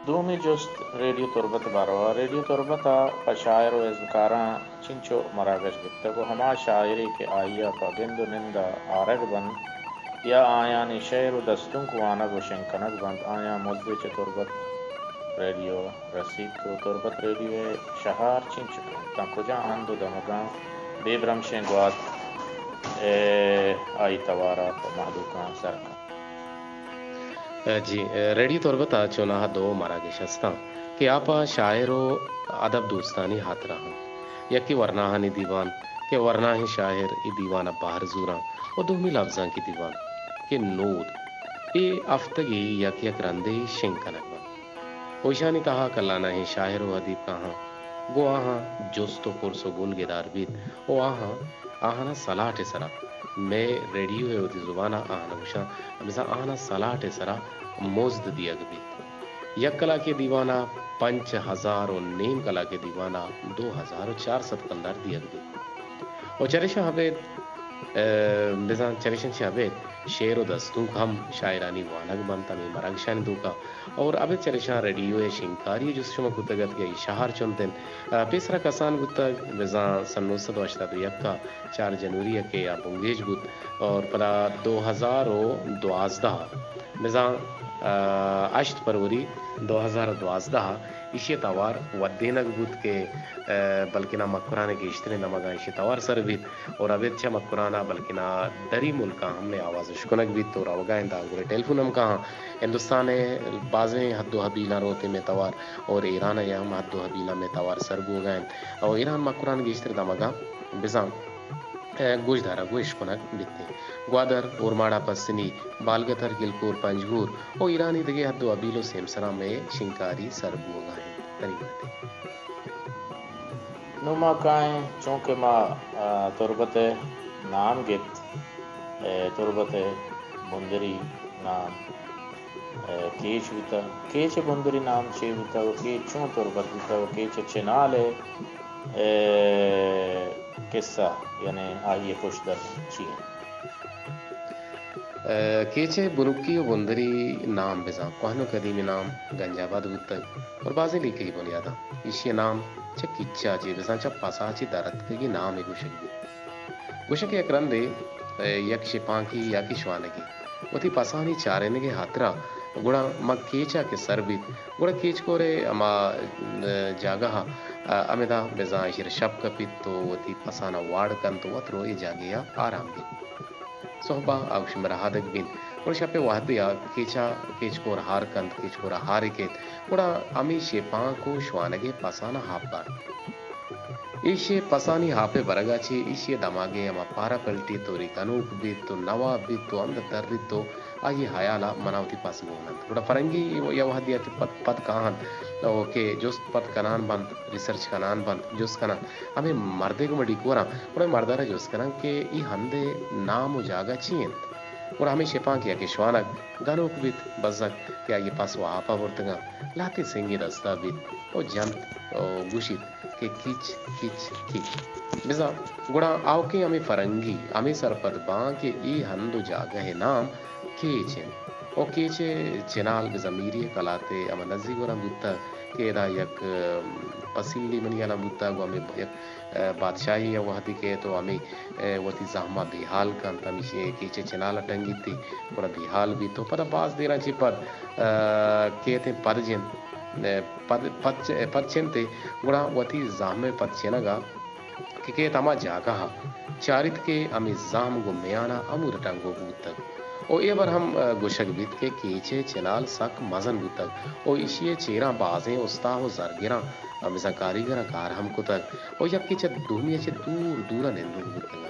دومی جست ریڈیو تربت باروا ریڈیو تربتا پشاعر و اذکاراں چنچو مراگش گفتگو ہما شاعری کے آئیا کا گند و نندا آرگ بند یا آیانی شعر و دستوں کو آنگ و شنکنک بند آیا مزد چ تربت ریڈیو رسید کو تربت ریڈیو شہار چنچو تا کجا ہند و دمگاں بے برمشیں گواد آئی توارا محلوکاں سرکا جی ریڈیو تربتا چونہ دو مراگش ہستا کہ آپا شاعر و ادب دوستانی ہاتھ رہا یکی ورناہانی دیوان کہ ورناہی شاعر ای دیوان باہر زوراں و دومی لفظاں کی دیوان کہ نود ای افتگی یک یک رندے شنکنک بند ہوشانی تہا کلانا ہی شاعر و ادیب کہاں گو آہاں جست و پرس و گل گدار بیت او آہاں آہانا سلاٹ سرا میں ریڈیو ہے ہوتی زبانہ آہانا گوشا مثلا آہانا سلاٹ سرا مزد دیگ بیت یک کلا کے دیوانہ 5,000 کلا کے دیوانہ 2,400 کلدار دیگ بیت اور چرشہ حبید بزان چریشن شابت شعر و دستوں ہم شاعرانی وانگ بنتا میں مراگشان دوکا اور اب چریشان ریڈیو ہے شنکاری جس شما گتگت گئی شہر چنتن پیسرا کسان گتگ بزان سن 1981 کا 4 جنوری کے یا بنگیج بود اور پدا 2012 بزان 8 فروری 2012 اسی توار ودینک بود کے بلکہ نہ مکرانے کے اشترے نمگا اسی توار سر بیت اور ابھی اچھا مکرانا بلکہ نہ دری ملکا ہم نے آواز شکنک بیت تو روگا انتا گورے ٹیلیفون ہم کہاں ہندوستان بازیں حد و حبیلہ روتے میں توار اور ایران یا ہم حد و حبیلہ میں توار سر بو گئے اور ایران مکران کے اشترے نمگا بزان گوش دارا گوش کنک بیتے گوادر اورماڑا پسنی بالگتر گلپور پنجگور اور ایرانی دگے حد و حبیلو سیمسرا میں شنکاری سر بو گئے تریبتے نما کائیں چونکہ ما تربت نام گت تربت بندری نام کیچ ہوتا کیچ بندری نام چے ہوتا وہ کیچ چون تربت ہوتا وہ کیچ چنال قصہ یعنی آئیے پشت در چیئے کیچے بنکی و بندری نام بزا کوہنو قدیمی نام گنجاباد ہوتا اور بازی لیکے ہی بنیادا اسی نام چا کچا چی بزا چا پاسا چی دارت کگی نام گوشک بھی گوشک یک رندے یک شپان کی یا کی شوانگی وہ تھی پاسانی چارنگے ہاترا گوڑا ما کیچا کے سر بیت گوڑا کیچ کو رے اما جاگا امیدہ بزا اشیر شب کپیت تو وہ تھی پاسانا وارد کن تو وہ تروئی جاگیا آرام بیت صحبہ آگوش مرحادک بین اور شپے واحد بیا کیچا کیچ کو رہار کند کیچ کو رہاری کیت گوڑا امی شپان کو شوانگے پاسانا ہاپ بار ایشے پسانی ہاپے برگا چی ایشے دماغے اما پارا پلٹی تو ریکنوک بیت تو نواب بیت تو اندر تردید تو آئی حیالا مناوتی پاس گونند گوڑا فرنگی یا وحدیت پت کہاں کہ جست پت کنان بند ریسرچ کنان بند جست کنان ہمیں مردے کو مڈی کورا گوڑا مردارا جست کنان کہ ای ہندے نام و جاگا چین اور ہمیں شپان کیا کہ شوانک گنوک بیت بزک کیا یہ پاس وہاپا ورتگا لاتی سنگی دستا بیت او جنت گوشید کہ کچ کچ کچ بزا گوڑا آوکے ہمیں فرنگی ہمیں سرپد بان کہ ای ہندو جاگہ ہے نام کیچن او کیچے چنال بزمیری کلاتے اما نزی گورا بودتا کہ دا یک پسیلی منی انا بودتا گو ہمیں یک بادشاہی یا وحدی کے تو ہمیں وطی زہمہ بیحال کن تمیشے کیچے چنال اٹنگی تھی گوڑا بیحال بھی تو پدا باز دیران چی پد کہتے پد جن پد چنتے گوڑا وطی زہمے پد چنگا کہ کہت اما جاگا چارت کے امی زہم گو میانا امو رٹنگو بودتا او اے بر ہم گوشک بیت کے کیچے چنال سک مزن بودتگ او اشیے چیران بازیں استاہ و زرگران مثلا کاریگران کار ہم کتگ او یک کیچے دومی چے دور دورا نندو بودتگا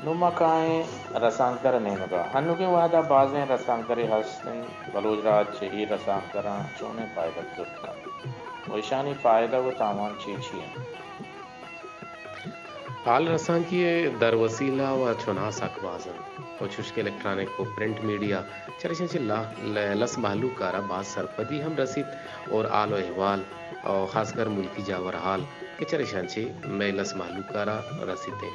نما کائیں رسانکر نیمگا ہنو کے وعدہ بازیں رسانکری ہستن بلوج رات چہی رسانکران چونے فائدہ کرتا ویشانی فائدہ و تاوان چیچی ہیں حال رسان کی در وسیلہ و چنہا ساک بازن و چشک الیکٹرانک کو پرنٹ میڈیا چرشن چی لس محلو کارا باز سرپدی ہم رسید اور آل و احوال اور خاص کر ملکی جاور حال کہ چرشن چی میں لس محلو کارا رسید دیں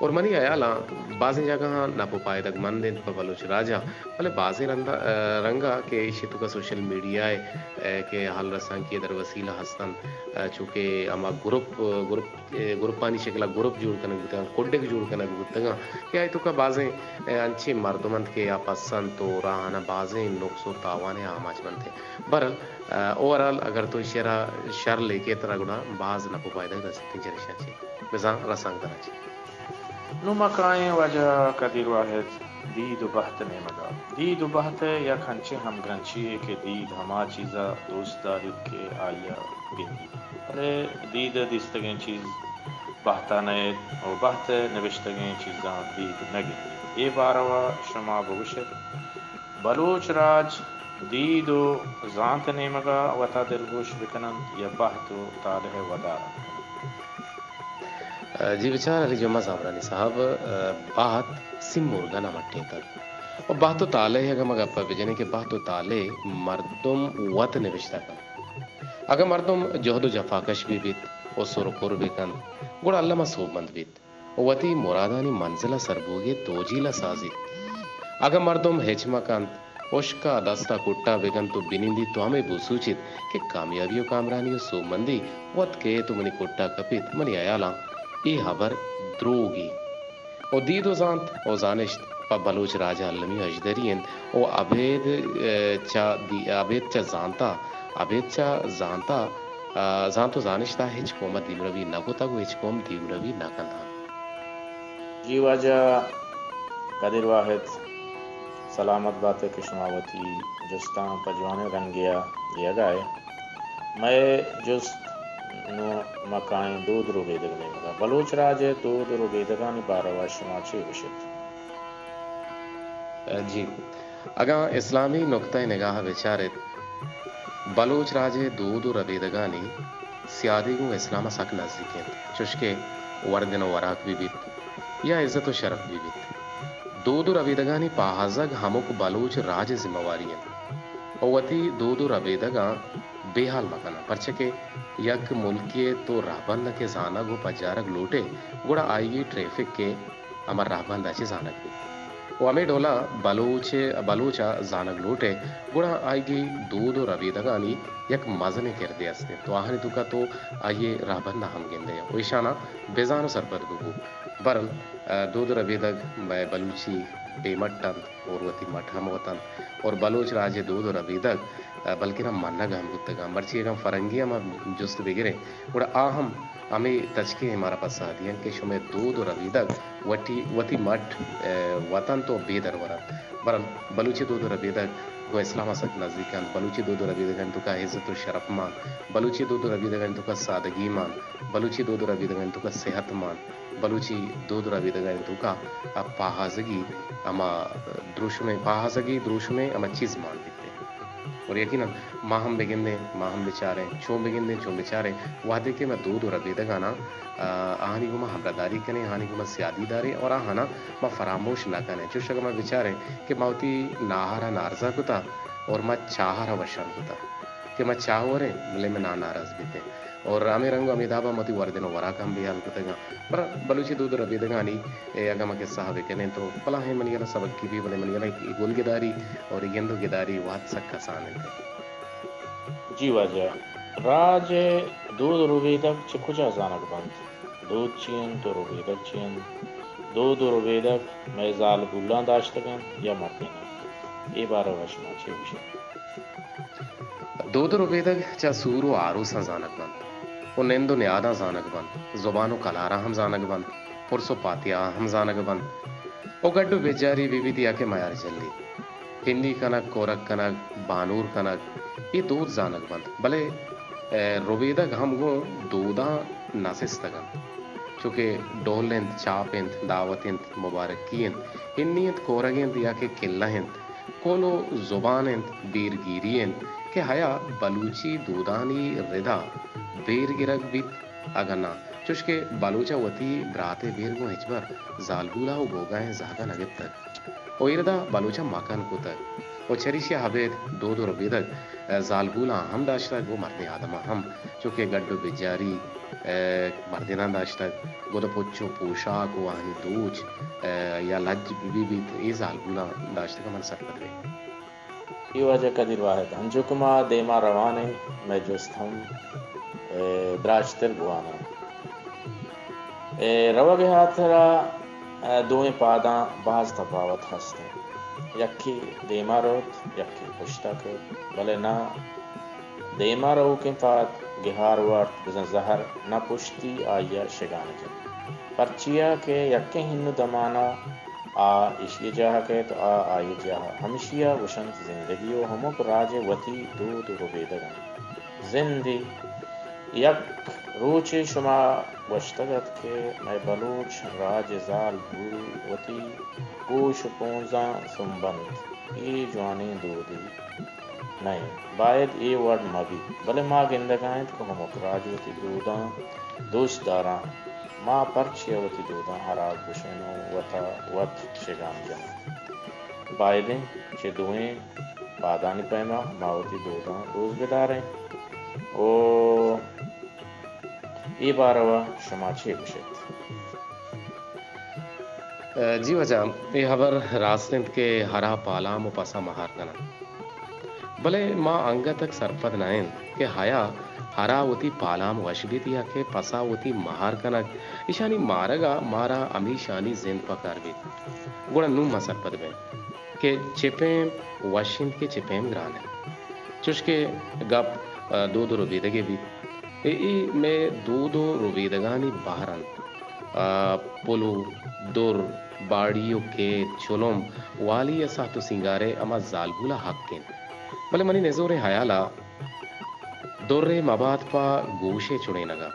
اور منی ایالا بعض جگہ نپو پائدگ مندن پا بلوچ راجا بلے بعض رنگا کہ ایشی تو کا سوشل میڈیا ہے کہ حال رسان کی در وسیلہ ہستن چونکہ اما گروپانی شکلہ گروپ جوڑ کنگ بودتا کوڈک جوڑ کنگ بودتا کہ آئی تو کا بعضیں انچے مردمند کے یا پسند تو راہانا بعضیں نقص و تاوانے آماج بنتے برل اوورال اگر تو شر لے کے طرح گنا بعض نپو پائدگ رسطیں جرشا چی بزان رسانگ درہ چی نو مکائیں وجہ قدیر واحد دید و بحت نعمگا دید و بحت یا کھنچے ہم گرنچی ہے کہ دید ہما چیزا دوست دارید کے آیا گندی بلے دید دیستگیں چیز بحتا نیت اور بحت نوشتگیں چیزاں دید نگندی اے باروا شما بوشت بلوچ راج دید و زانت نعمگا وطا دلگوش بکنن یا بحت و طالح ودارن جی بچار علی جمعہ صاحبرانی صاحب بات سم مرگنا مٹھے تک اور بات تو تالے ہے اگر پا بجنے کہ بات تو تالے مردم وط نوشتہ کن اگر مردم جہد و جفاکش بھی بیت و سرکور بھی کن گوڑا اللہ مصحوب مند بیت وطی مرادانی منزلہ سربوگی توجیلہ سازید اگر مردم ہیچما کن اوشکا دستا کٹا بگن تو بنیندی تو ہمیں بوسوچید کہ کامیابی و کامرانی و سوب مندی وط کے تو منی کٹا کپیت منی ایالا ای خبر دروگی او دید و زانت او زانشت پا بلوچ راجہ علمی اجدرین او عبید چا زانتا زانتو زانشتا ہیچ قوم دیمروی نکوتا گو ہیچ قوم دیمروی نکندہ جی واجہ قدر واحد سلامت بات ہے کہ شماوتی جستان پجوانے رنگیا دیا گئے میں جست نو مکائیں دود رو بیدگنے مگا بلوچ راج دود رو بیدگانی باروا شما چی بشت جی اگر اسلامی نقطہ نگاہ بچارت بلوچ راج دود و ربیدگانی سیادی گو اسلام سک نزدیکیں چشکے وردن و وراک بھی بیت یا عزت و شرف بھی بیت دود و ربیدگانی پاہزگ ہمک بلوچ راج ذمہ اوتی دود و ربیدگاں بے حال مکانا پرچکے یک ملکی تو رہبند کے زانگ و پجارگ لوٹے گوڑا آئی گی ٹریفک کے امر رہبند اچھے زانگ بھی وہ ہمیں ڈولا بلوچا زانگ لوٹے گوڑا آئی گی دود و ربیدگانی یک مزنے کردے استے تو آہنی تو کا تو آئیے رہبند ہم گندے وہ اشانہ بیزانو سرپردو گو برل دود ربیدگ بلوچی بے مٹن اور وتی مٹھم وطن اور بلوچ راج دود و ربیدگ بلکہ نہ منگ ہم گتگا مرچی ہم فرنگی ہم جست بگرے اور آہم ہمیں تچکے ہمارا پسا دیا کہ شمیں دود و ربیدگ وتی مٹ وطن تو بے درورت برل بلوچی دود و ربیدگ وہ اسلام سک نزدیکان بلوچی دود و ربیدگان تو کا عزت و شرف مان بلوچی دود و ربیدگان تو کا سادگی مان بلوچی دود و ربیدگان تو کا صحت مان بلوچی دود و ربیدگان تو کا پاہازگی اما دروش میں اما چیز مان دیتے اور یقیناً ماں ہم بگندے ماں ہم بچارے چون بچارے وعدے کے میں دود و ربیدگانا آہانی کو میں حبرداری کنے آہانی کو میں سیادی دارے اور آہانا میں فراموش نہ کنے جو شکر میں بچارے کہ موتی ناہارا نارزا کتا اور میں چاہارا وشان کتا کہ میں چاہورے ملے میں ناراض بیتے اور رامی رنگو امیدابا متی وردن و وراک ہم بیال کتا گا پر بلوچی دود و ربیدگانی اگا میں کس صحابے کنے تو پلا ہے منیالا سبق کی بھی بلے منیالا گول گداری اور گندو گداری وات سکا سانے تھے جی واجہ راج دود رو بیدگ چه کجا زانگ بند دود چین تو رو بیدگ چین دود رو بیدگ میزال بولان داشتگن یا مردین ای بارا وشما چه بشه دود رو بیدگ چا سور و آروسا زانگ بند و نند و نیادا زانگ بند زبان و کلارا ہم زانگ بند پرس و پاتیا ہم زانگ بند او گڈو بیجاری بی بی دیا کے میار جلی ہندی کنک کورک کنک بانور کنک یہ دود زانگ بند بلے روبیدگ ہم گو دودا ناسستگن چونکہ ڈولنت چاپنت دعوتنت مبارکینت ہنیت کورگنت یا کہ کلہنت کولو زباننت بیرگیرینت کہ حیا بلوچی دودانی ردا بیر گرگ بیت اگنا چوشکے بلوچا وتی براتے بیرگو ہچبر زالبولا و گوگائیں زاگا نگت تک او ایردا بلوچا مکان کو تک و چریش حبید دو ربیدک زالبولا هم داشتک و مرد آدم هم چونکه گڈ و بجاری مردینان داشتک گود پوچو پوشاک و آهنی دوچ یا لج بی بیت ای زالبولا داشتک من سرپد بی یہ وجہ قدیر واحد انجکما دیما روانے میں جستم دراجتر بوانا روگ ہاتھ را دوئیں پاداں بعض تفاوت ہستے یکی دیما روت یکی پشتا کرد بلے نہ دیما رو کے پاد گہار وارت بزن زہر نہ پشتی آیا شگان جن پرچیا کے یکی ہنو دمانا آ اشی جاہ کے تو آئی جاہ ہمشیا وشنت زندگی و ہمک راج وتی دود ربیدگن زندی یک روچ شما وشتگت کے میں بلوچ راج زال بول وتی گوش پونزاں سنبند ای جوانی دودی نہیں باید ای ورد مبی بلے ما گندگائیں کو ہمک راج وتی دوداں دوست داراں ما پرچیا وتی دوداں حراغ بشنو وتا وط شگام جن بایدیں چے دوئیں پادانی پیما ما وتی دوداں روز بداریں او ای باروا شما چے بشت جی وجہ یہ خبر راستند کے ہرا پالام و پسا مہار کنا بلے ما انگا تک سرپد نائن کہ ہایا ہرا وتی پالام وشبیت یا کہ پسا وتی مہار کنک ایشانی مارگا مارا امیشانی زند پکار بیت گوڑا نوم ما سرپد بین کہ چپیم وشند کے چپیم گرانے چوش کے گپ دو روبیدگے بیت ای میں دو روبیدگانی باہرن پلو دور باڑیو کے چلوم والی ایسا تو سنگارے اما زالبولا حق کین بلے منی نزور حیالا دور مباد پا گوشے چڑے نگا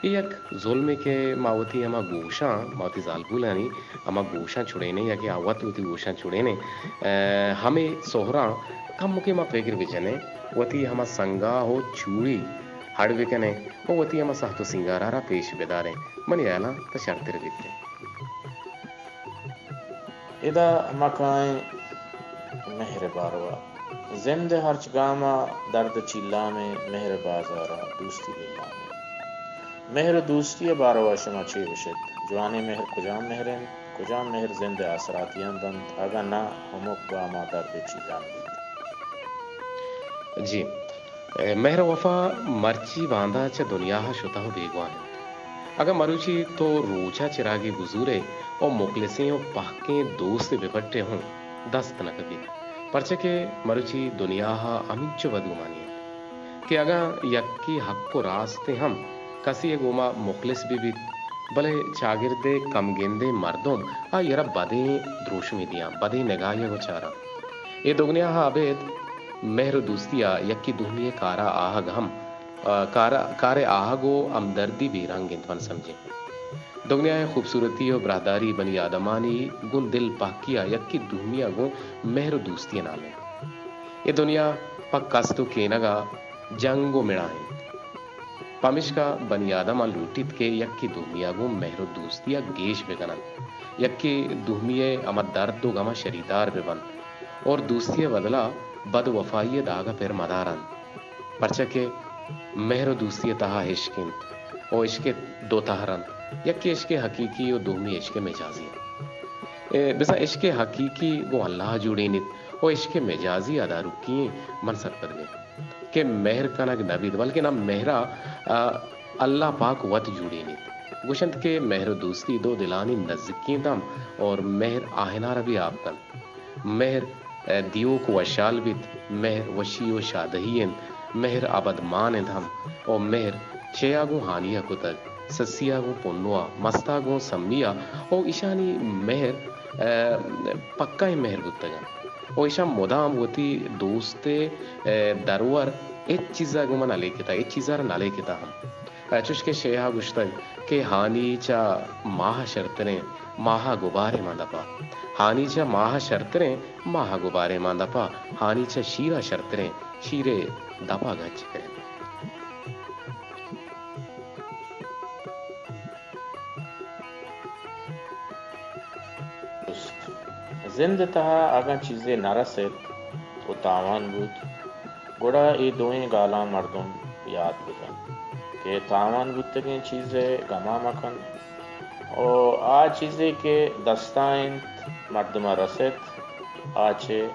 یک ظلم کے ماوتی اما گوشاں ماوتی زالبولانی اما گوشاں چھڑینے یا کہ آوات ہوتی گوشاں چھڑینے ہمیں سہراں کم مکے ما فکر بچنے وتی ہما سنگا ہو چوڑی ہڑ بکنے وہ وتی ہما ساختو سنگارارا پیش بداریں منی آلا تا شرطر بیتے ادا مکائیں مہر باروا زند ہرچ گاما درد چیلا میں مہر بازارا دوستی للہ میں مہر دوستی باروا شما چے بشت جوانے مہر کجام مہرن کجام مہر زند آسراتیان دند اگا نہ ہمک گاما درد چیلا میں جی مہر وفا مرچی باندھا چا دنیا شتا ہو بیگوان اگر مروچی تو روچا چراغی گزورے اور مخلصیں اور پاکیں دوست بپٹے ہوں دست نہ کبھی پرچہ کے مروچی دنیا امینچو ودو مانی ہے کہ اگر یکی حق کو راستے ہم کسی گوما مخلص بھی بلے چاگردے کم گندے مردوں یرا بدیں دروشمی دیا بدیں نگاہی کو چارا یہ دگنیا عبید مہر دوستیا یکی دہنی کارا آہگ ہم کار آہگو امدردی بھی رنگ انتون سمجھیں دگنیا خوبصورتی و براداری بنی آدمانی گن دل پاکیا یکی دہنیا گو مہر دوستی نامے یہ دنیا پک کستو کینگا جنگو مڑائیں پامش کا بنی آدمان لوٹیت کے یکی دہنیا گو مہر دوستیا گیش بکنن یکی دہنیا اما درد و غما شریدار ببن اور دوستی بدلا بد وفائی داغا پر مدارن پرچہ کے مہر دوستی تہا عشقین او عشق دو تہرن یکی عشق حقیقی و دومی عشق مجازی بسا عشق حقیقی گو اللہ جوڑینت او عشق مجازی ادا رکی من سکت گئے کہ مہر کنگ نبید بلکہ نہ مہرہ اللہ پاک وط جوڑینت گوشند کے مہر دوستی دو دلانی نزدیکین دم اور مہر آہنار بھی آپ کن مہر دیو کو وشال بیت مہر وشی و شادہین مہر آبد مان ہم اور مہر چیا گو ہانیا کو تک سسیا گو پنوا مستا گو سمیا او ایشانی مہر پکا ہی مہر گتگن او ایشان مدام ہوتی دوست درور ایک چیزا گو من علی کتا ایک چیزا را نالے کتا ہم چوش کے شیعہ گشتگ کہ ہانی چا ماہ شرطنے ماہ گبارے ماندہ پا ہانی چا ماہ شرطنے ماہ گبارے ماندہ پا ہانی چا شیرہ شرطنے شیرے دپا گچ کریں زند تہا آگاں چیزیں نہ رسید بود و تاوان بود گوڑا ای دوئیں گالاں مردم یاد بکن کہ تاوان بودتگیں چیزیں گما مکن و آ چیزیں کہ دستائیں مردمہ رسد آچے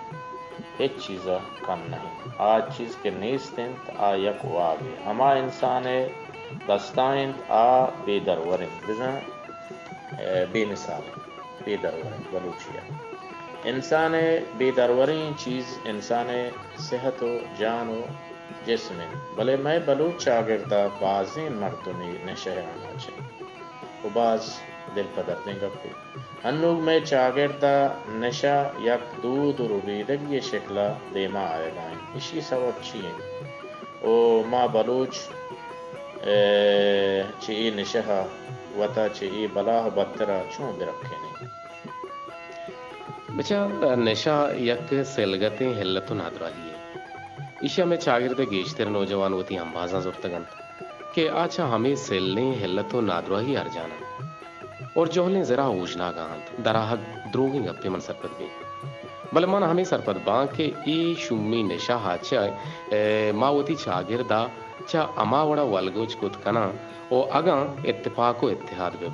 ایک چیزہ کم نہیں آ چیز کے نیستیں آ یک واگے ہما انسان دستائیں آ بے دروریں بزن بے مثال بے دروریں بلوچیہ انسان بے دروریں چیز انسان صحت و جان و جسم بلے میں بلوچ شاگردہ بازیں مردمی نشہ آنا چاہیے و باز دل پدر دیں گپی انوگ میں چاگردہ نشہ یک دود و ربیدگی شکلہ دیما آئے گائیں اسی سبب چیئیں او ما بلوچ چی نشہ وطا چی بلاہ بدترہ چون برکھے نہیں بچا نشا یک سلگتیں ہلت و نادراہی ہے ایشا میں چاگرد گیشتر نوجوان ہوتی ہم بازاں زورتگن کہ آچھا ہمیں سلیں ہلت و نادراہی ہر جانا اور جوہلیں ذرا اوجنا گاند دراہگ دروگیں گپے من سرپت بھی بل من ہمیں سرپت بان کہ ای شمی نشا ہاچا ما ہوتی چاگردہ چا اما وڑا والگوچ کت کنا او اگاں اتفاق و اتحاد بے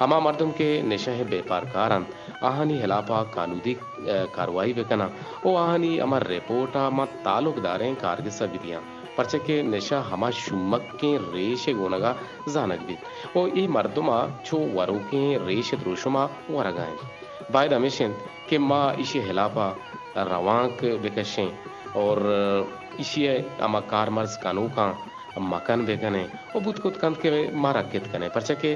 ہما مردم کے نشہ بے پارکارن آہانی ہلاپا قانودی کاروائی بکنا او آہانی اما رپورٹا ما تعلق داریں کارگسا بدیاں پرچہ نشہ ہما شمک کے ریش گونگا زانک بیت او ای مردما چو ورو کے ریش دروشما ورگائیں باید ہمیشن کہ ما اسی ہلاپا روانک بکشیں اور اسی اما کارمرز کانوکاں مکان بکنے او بود کت کند کے مارا کت کنے پرچہ کہ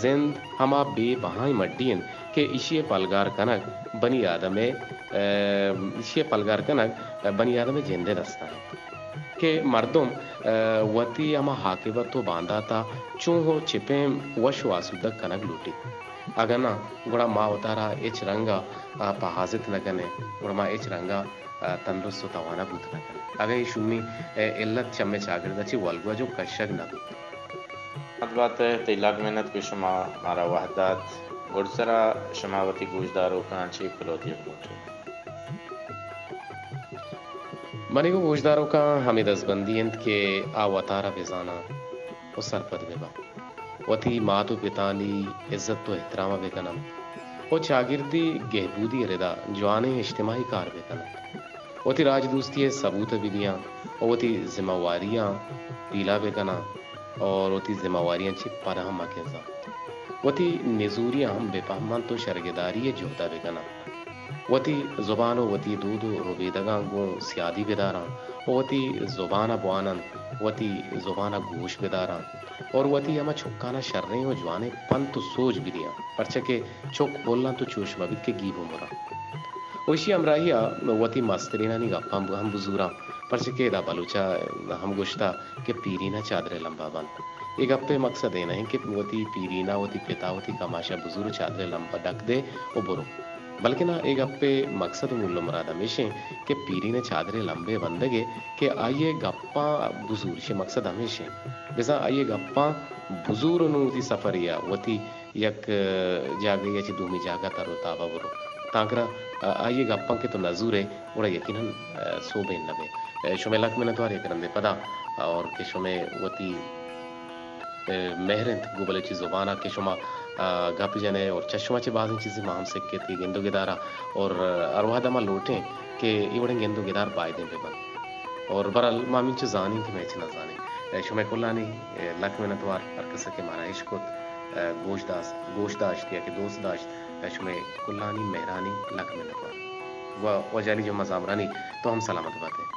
زند ہما بے بہائیں مڈین کہ اسی پلگار کنک بنی آدم اسی پلگار کنک بنی آدم جندے دستا ہے کہ مردم وتی اما حاکبت تو باندھا تا چون ہو چپیں وش واسودک کنک لوٹی اگر نا گوڑا ما اتارا اچ رنگا پا حاضت نکنے گوڑا ما اچ رنگا تندرست و توانا بود نکنے اگر یہ شمی علت چمے چاگردہ چی والگوا جو کشک نہ بود بات ہے تیلاک محنت کو شما مارا وحدات گرزرا شماوتی گوشدارو کانچی پلوتی پوٹے منی کو گوشداروں کا ہمیں دستبندی اند کے آواتارا بزانا و سرپد بے با وتی ماتو پتانی عزت و احترام بے کنم و چاگردی گہبودی ردا جوانے اجتماعی کار بے کنم وتی راج دوستی ثبوت بدیاں وتی ذمہ واریاں پیلا بے کنا اور وتی ذمہ واریاں چی پرہم مکیزا وتی نزوریاں ہم بے پہمان تو شرگداری جوہدہ بے کنا وتی زبان و وتی دود و روبیدگاں گو سیادی بداراں وتی زبان بوانن وتی زبان گوش بداراں اور وتی اما چھکانا شریں و جوانے پن تو سوچ بدیاں پرچہ کہ چھک بولنا تو چوش مبید کے گیب مرا وشی امراہیا وتی ماسترینا نی گپاں ہم بزوراں پرچہ کہ دا بلوچا ہم گوشتا کہ پیرینا چادر لمبا بند یہ گپے مقصد ہے نہیں کہ وتی پیرینا وتی پتا وتی کماشا بزرگ چادر لمبا ڈک دے او برو بلکہ نہ ایک اپے مقصد مولو مراد ہمیشہ کہ پیری نے چادرے لمبے بندگے کہ آئیے گپاں بزور سے مقصد ہمیشہ بزا آئیے گپاں بزور نوتی سفریا وتی یک جاگے یا چی دومی جاگا تارو تابا برو تاکرا آئیے گپاں کے تو نظور ہے وڑا یقیناً صوبین نبے شمیں لک میں نتوار یہ کرندے پدا اور کہ شمیں وتی مہرند گوبلے چی زبانہ کہ شما گپ جنے اور چشمہ چے بعض چیزیں ماہم سکے تھی گندو گدارا اور ارواح دما لوٹیں کہ ایوڑیں گندو گدار پائے دیں پہ بند اور برال مامین چے زانیں کہ میں چے نہ زانیں شمع کلانی لک میں نتوار ارکسا کے مارا عشقت گوشت داشت یا کہ دوست داشت شمع کلانی مہرانی لک میں نتوار و جالی جو مزامرانی تو ہم سلامت باتیں